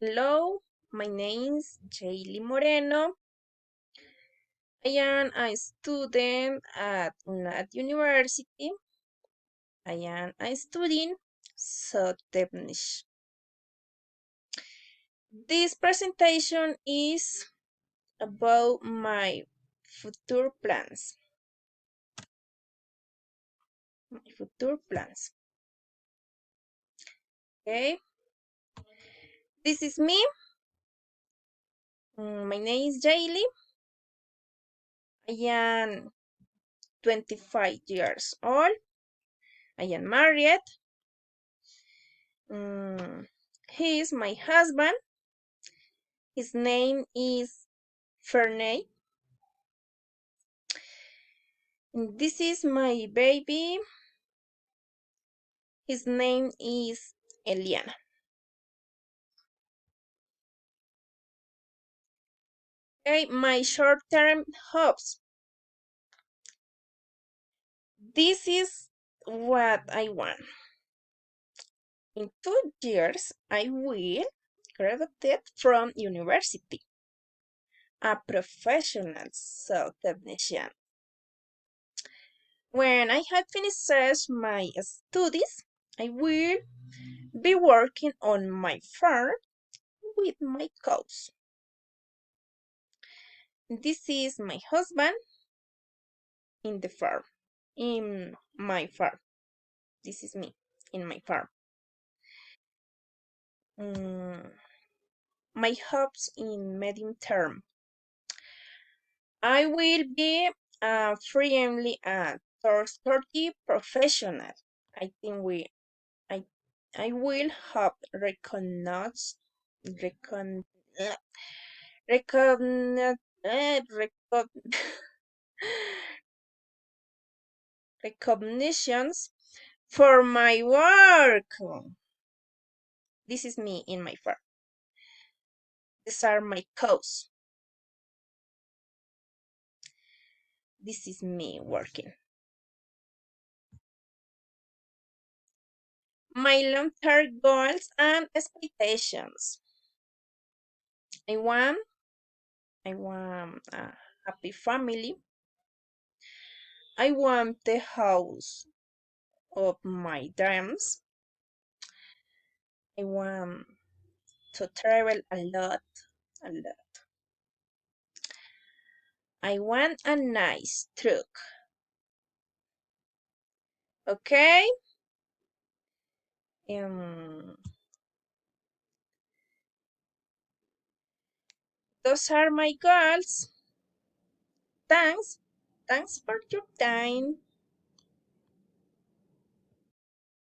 Hello, my name is Jaylee Moreno. I am a student at UNAD University. I am a studying zootechnic. This presentation is about my future plans. My future plans. Okay, this is me. My name is Jaylee. I am 25 years old. I am married. Mm, he is my husband. His name is Ferney. This is my baby. His name is Eliana. Okay, my short-term hopes. This is what I want. In 2 years, I will graduate from university, a professional cell technician. When I have finished my studies, I will be working on my farm with my cows. This is my husband in the farm, in my farm. This is me in my farm. Mm, my hopes in medium term. I will be a friendly and trustworthy professional. I think I, I will have recon, eh, recogn, recognitions for my work. This is me in my farm. These are my cows. This is me working. My long-term goals and expectations. I want, I want a happy family. I want the house of my dreams. I want to travel a lot, a lot. I want a nice truck. Okay? Um, those are my goals. Thanks. Thanks for your time.